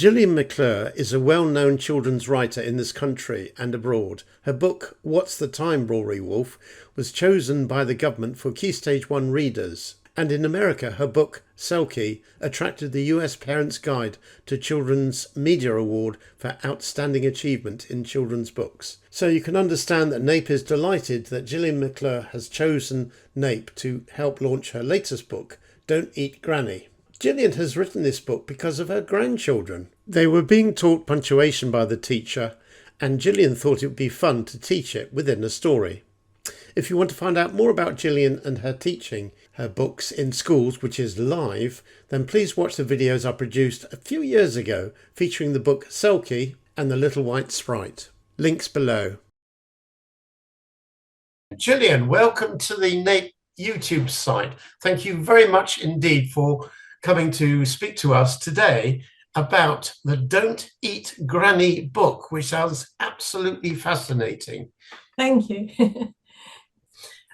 Gillian McClure is a well-known children's writer in this country and abroad. Her book, What's the Time, Rory Wolf, was chosen by the government for Key Stage 1 readers. And in America, her book, Selkie, attracted the US Parents' Guide to Children's Media Award for Outstanding Achievement in Children's Books. So you can understand that NAPE is delighted that Gillian McClure has chosen NAPE to help launch her latest book, Don't Eat Granny. Gillian has written this book because of her grandchildren. They were being taught punctuation by the teacher, and Gillian thought it would be fun to teach it within a story. If you want to find out more about Gillian and her teaching her books in schools, which is live, then please watch the videos I produced a few years ago featuring the book Selkie and the Little White Sprite. Links below. Gillian, welcome to the NAPE YouTube site. Thank you very much indeed for coming to speak to us today about the Don't Eat Granny book, which sounds absolutely fascinating. Thank you.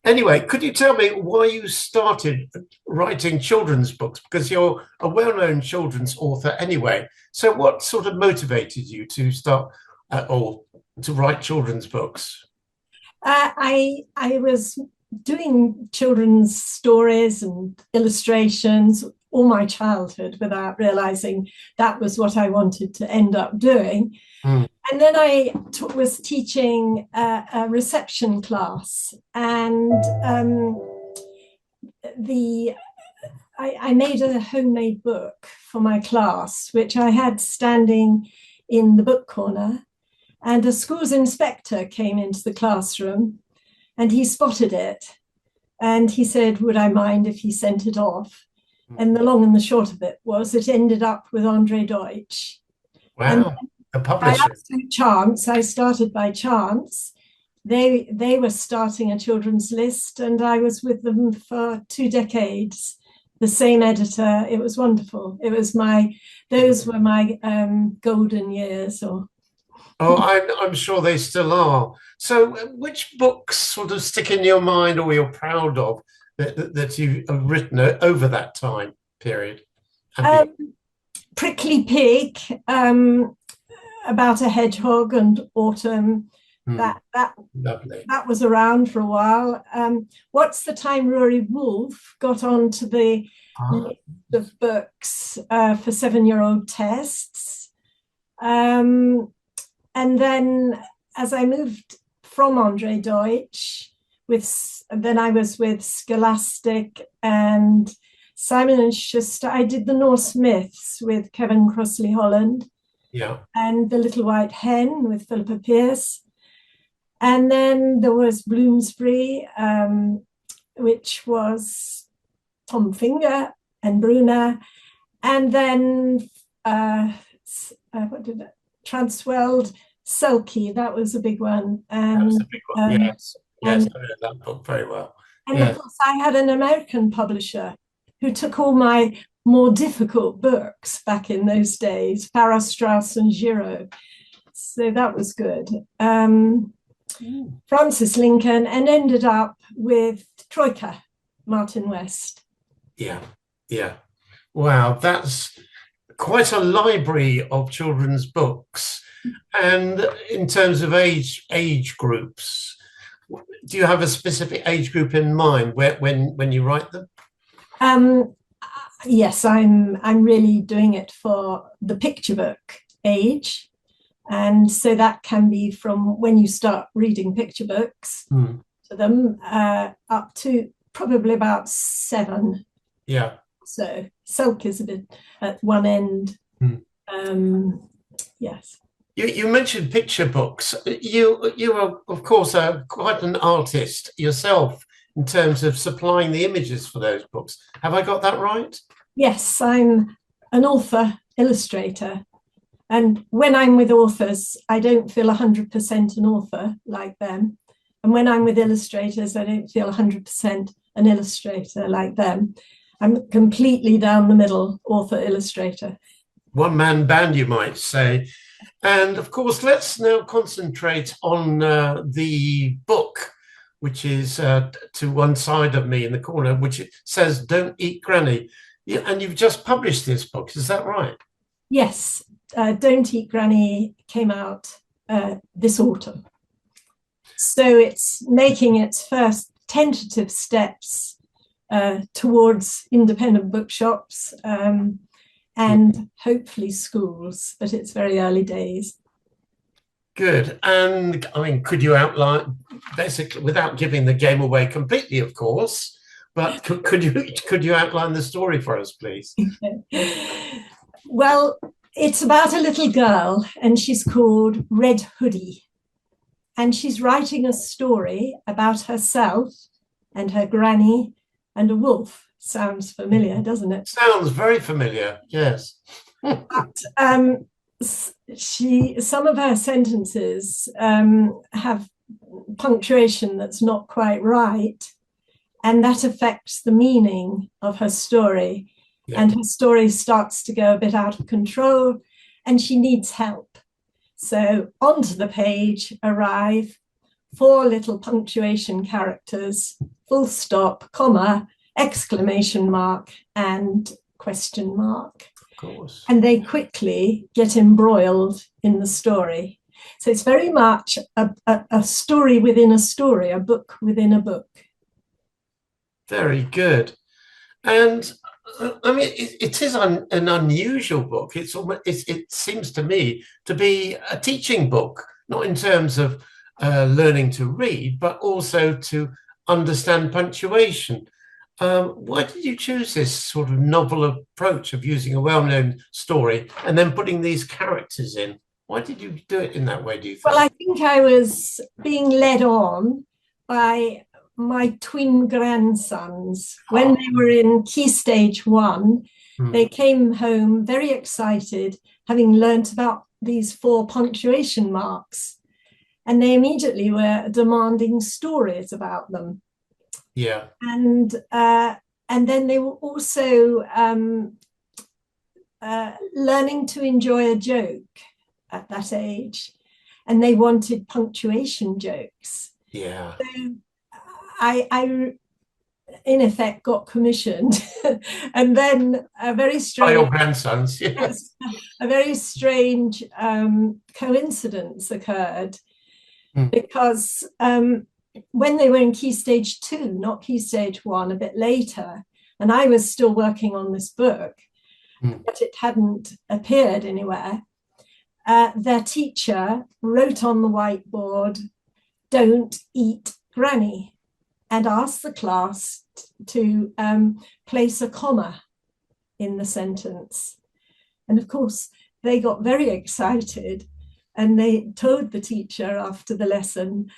Anyway, could you tell me why you started writing children's books? Because you're a well-known children's author anyway. So what sort of motivated you to start or to write children's books? I was doing children's stories and illustrations all my childhood without realizing that was what I wanted to end up doing. And then I was teaching a reception class, and I made a homemade book for my class, which I had standing in the book corner, and a schools inspector came into the classroom and he spotted it and he said, would I mind if he sent it off? And the long and the short of it was it ended up with Andre Deutsch. Wow, a publisher. By absolute chance, I started by chance. They were starting a children's list and I was with them for 2 decades. The same editor. It was wonderful. Those were my golden years. I'm sure they still are. So which books sort of stick in your mind or you're proud of that you've written over that time period? Prickly Pig, about a hedgehog and autumn. That was around for a while. What's the Time, Rory Wolf got onto the list of books for 7-year-old tests. And then as I moved from Andre Deutsch, then I was with Scholastic and Simon and Schuster. I did the Norse Myths with Kevin Crossley Holland. Yeah. And The Little White Hen with Philippa Pierce. And then there was Bloomsbury, which was Tom Finger and Bruna. And then Transwelled, Selkie, that was a big one. That was a big one, yes. Yes, I read that book very well. And of course, I had an American publisher who took all my more difficult books back in those days, Farrar, Straus and Giraud. So that was good. Francis Lincoln, and ended up with Troika, Martin West. Yeah. Wow, that's quite a library of children's books. And in terms of age groups, do you have a specific age group in mind when you write them? Yes, I'm really doing it for the picture book age. And so that can be from when you start reading picture books to them up to probably about 7. Yeah. So Selk is a bit at one end. Yes. You mentioned picture books. You are, of course, quite an artist yourself in terms of supplying the images for those books. Have I got that right? Yes, I'm an author, illustrator. And when I'm with authors, I don't feel 100% an author like them. And when I'm with illustrators, I don't feel 100% an illustrator like them. I'm completely down the middle, author, illustrator. One-man band, you might say. And of course, let's now concentrate on the book, which is to one side of me in the corner, which it says, Don't Eat Granny. Yeah, and you've just published this book, is that right? Yes, Don't Eat Granny came out this autumn. So it's making its first tentative steps towards independent bookshops and hopefully schools, but it's very early days. Good. And I mean, could you outline, basically, without giving the game away completely, of course, but could you outline the story for us, please? Well, it's about a little girl, and she's called Red Hoodie. And she's writing a story about herself and her granny and a wolf. Sounds familiar, doesn't it? Sounds very familiar, yes. But some of her sentences have punctuation that's not quite right, and that affects the meaning of her story. Yeah. And her story starts to go a bit out of control, and she needs help. So onto the page arrive 4 little punctuation characters, full stop, comma, exclamation mark, and question mark. Of course. And they quickly get embroiled in the story. So it's very much a story within a story, a book within a book. Very good. And I mean, it is an unusual book. It seems to me to be a teaching book, not in terms of learning to read, but also to understand punctuation. Why did you choose this sort of novel approach of using a well-known story and then putting these characters in? Why did you do it in that way, do you think? Well, I think I was being led on by my twin grandsons. When they were in Key Stage 1, they came home very excited, having learnt about these 4 punctuation marks. And they immediately were demanding stories about them. Yeah. And then they were also learning to enjoy a joke at that age. And they wanted punctuation jokes. Yeah. So I in effect got commissioned. And then a very strange... By your grandsons, yes. A very strange coincidence occurred because when they were in Key Stage 2, not Key Stage 1, a bit later, and I was still working on this book, but it hadn't appeared anywhere, their teacher wrote on the whiteboard, "Don't eat Granny," and asked the class to place a comma in the sentence. And of course, they got very excited and they told the teacher after the lesson,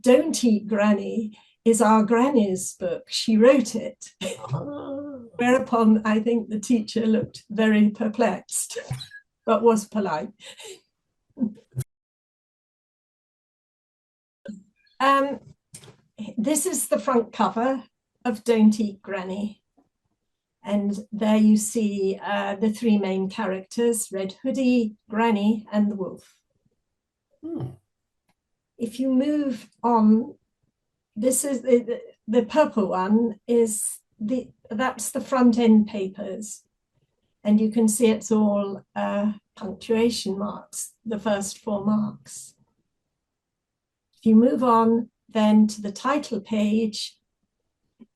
"Don't Eat Granny is our granny's book. She wrote it." Whereupon I think the teacher looked very perplexed, but was polite. This is the front cover of Don't Eat Granny. And there you see the 3 main characters, Red Hoodie, Granny, and the wolf. If you move on, this is the purple one is that's the front end papers. And you can see it's all punctuation marks, the first 4 marks. If you move on then to the title page,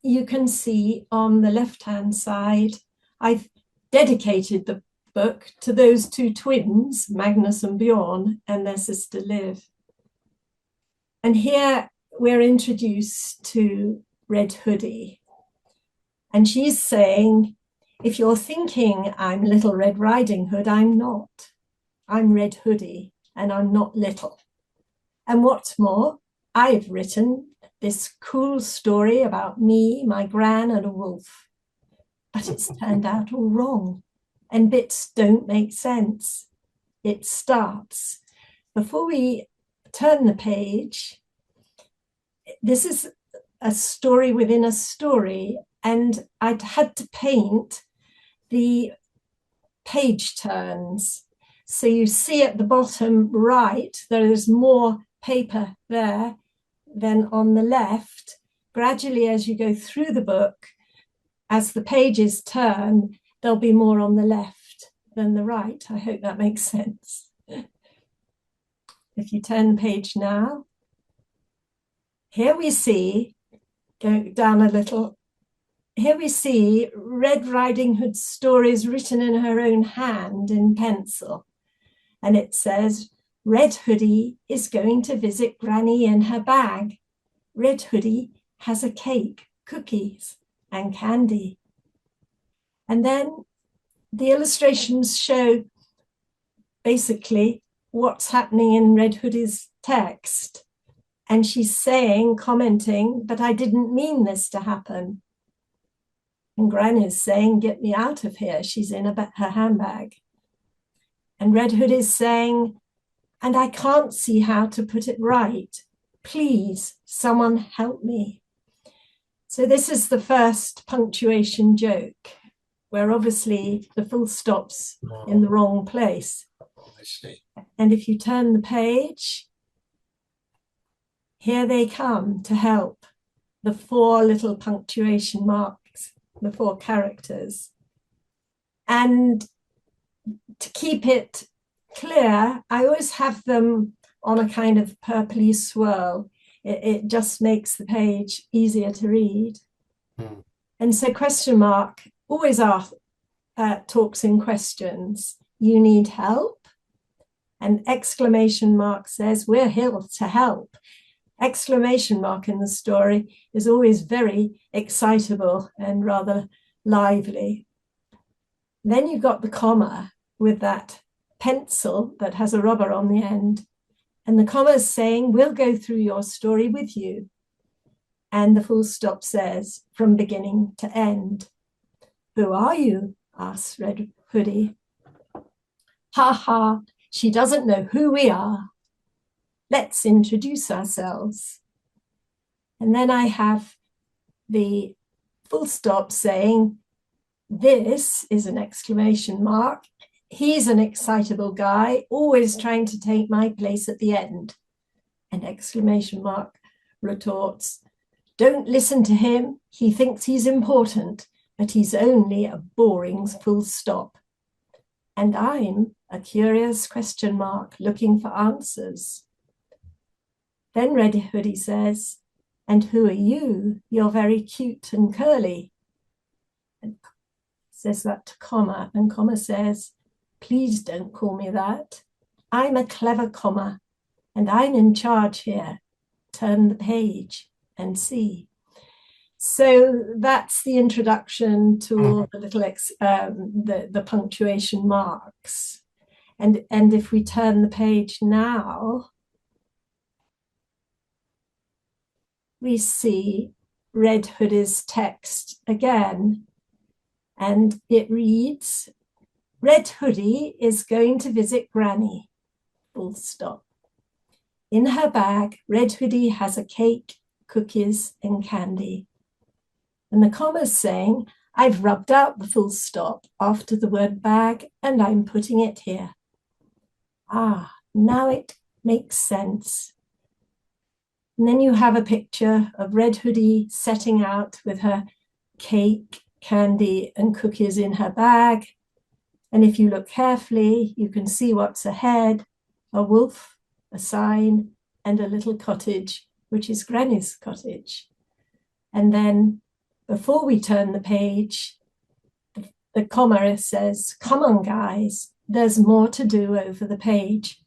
you can see on the left-hand side, I've dedicated the book to those 2 twins, Magnus and Bjorn, and their sister Liv. And here we're introduced to Red Hoodie. And she's saying, if you're thinking I'm Little Red Riding Hood, I'm not. I'm Red Hoodie, and I'm not little. And what's more, I've written this cool story about me, my gran, and a wolf. But it's turned out all wrong, and bits don't make sense. It starts. Before we turn the page, this is a story within a story, and I'd had to paint the page turns. So you see at the bottom right, there is more paper there than on the left. Gradually, as you go through the book, as the pages turn, there'll be more on the left. than the right. I hope that makes sense. If you turn the page now, here we see, go down a little, here we see Red Riding Hood's stories written in her own hand in pencil. And it says, Red Hoodie is going to visit Granny in her bag. Red Hoodie has a cake, cookies, and candy. And then the illustrations show basically what's happening in Red Hoodie's text. And she's saying, commenting, but I didn't mean this to happen. And Granny's saying, get me out of here. She's in her handbag. And Red Hood is saying, and I can't see how to put it right. Please, someone help me. So this is the first punctuation joke, where obviously the full stop's in the wrong place. I see. And if you turn the page, here they come to help, the 4 little punctuation marks, the 4 characters. And to keep it clear, I always have them on a kind of purpley swirl. It just makes the page easier to read. And so question mark always talks in questions. You need help? And exclamation mark says, we're here to help. Exclamation mark in the story is always very excitable and rather lively. Then you've got the comma with that pencil that has a rubber on the end. And the comma is saying, we'll go through your story with you. And the full stop says, from beginning to end. Who are you? Asks Red Hoodie. Ha ha, she doesn't know who we are. Let's introduce ourselves. And then I have the full stop saying, this is an exclamation mark. He's an excitable guy, always trying to take my place at the end. An exclamation mark retorts, don't listen to him. He thinks he's important, but he's only a boring full stop. And I'm a curious question mark looking for answers. Then Red Hoodie says, and who are you? You're very cute and curly. And says that to comma, and comma says, please don't call me that. I'm a clever comma, and I'm in charge here. Turn the page and see. So that's the introduction to all the little the punctuation marks. And if we turn the page now, we see Red Hoodie's text again. And it reads, Red Hoodie is going to visit Granny, full stop. In her bag, Red Hoodie has a cake, cookies, and candy. And the comma's saying, I've rubbed out the full stop after the word bag, and I'm putting it here. Ah, now it makes sense. And then you have a picture of Red Hoodie setting out with her cake, candy, and cookies in her bag. And if you look carefully, you can see what's ahead, a wolf, a sign, and a little cottage, which is Granny's cottage. And then before we turn the page, the comma says, come on, guys, there's more to do over the page.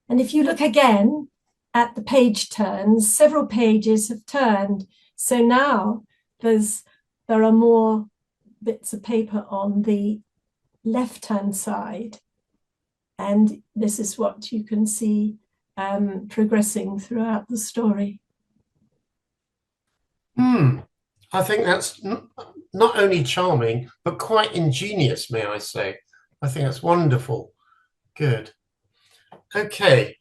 And if you look again at the page turns, several pages have turned. So now there are more bits of paper on the left-hand side. And this is what you can see progressing throughout the story. I think that's not only charming, but quite ingenious, may I say. I think that's wonderful. Good. Okay.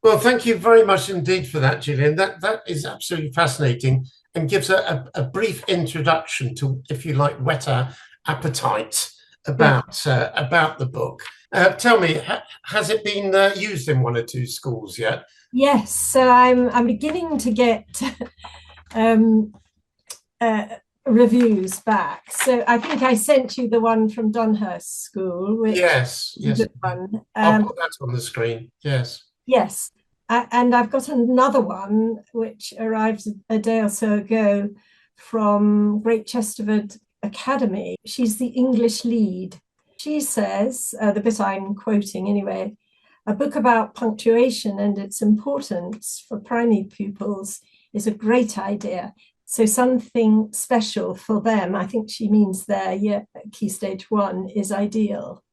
Well, thank you very much indeed for that, Gillian. That is absolutely fascinating and gives a brief introduction to, if you like, whet our appetite about the book. Tell me, has it been used in 1 or 2 schools yet? Yes, so I'm beginning to get reviews back. So I think I sent you the one from Donhurst School, which yes, is a good one. I'll put that on the screen. Yes. Yes. And I've got another one which arrived a day or so ago from Great Chesterford Academy. She's the English lead. She says, the bit I'm quoting anyway, a book about punctuation and its importance for primary pupils is a great idea. So something special for them, I think she means their Key Stage 1, is ideal.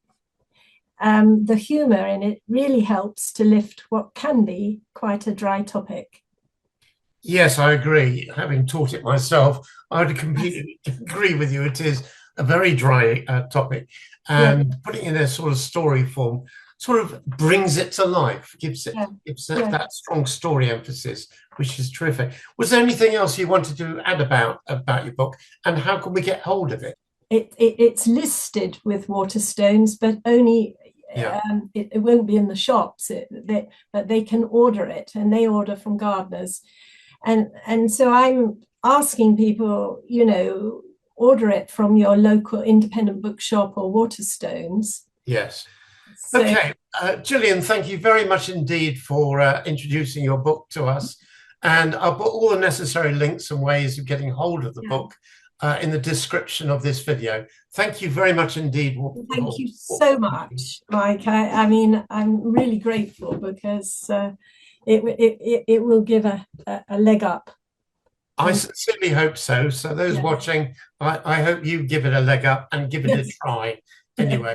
The humour in it really helps to lift what can be quite a dry topic. Yes, I agree. Having taught it myself, I would completely agree with you. It is a very dry topic, and putting it in a sort of story form sort of brings it to life, gives it that strong story emphasis, which is terrific. Was there anything else you wanted to add about your book, and how can we get hold of it? It's listed with Waterstones, but only it won't be in the shops. But they can order it, and they order from gardeners, and so I'm asking people, order it from your local independent bookshop or Waterstones. Yes. So, okay, Gillian, thank you very much indeed for introducing your book to us. And I'll put all the necessary links and ways of getting hold of the book in the description of this video. Thank you very much indeed. Thank you so much, Mike. I mean, I'm really grateful because it will give a leg up. I sincerely hope so. So those watching, I hope you give it a leg up and give it a try anyway.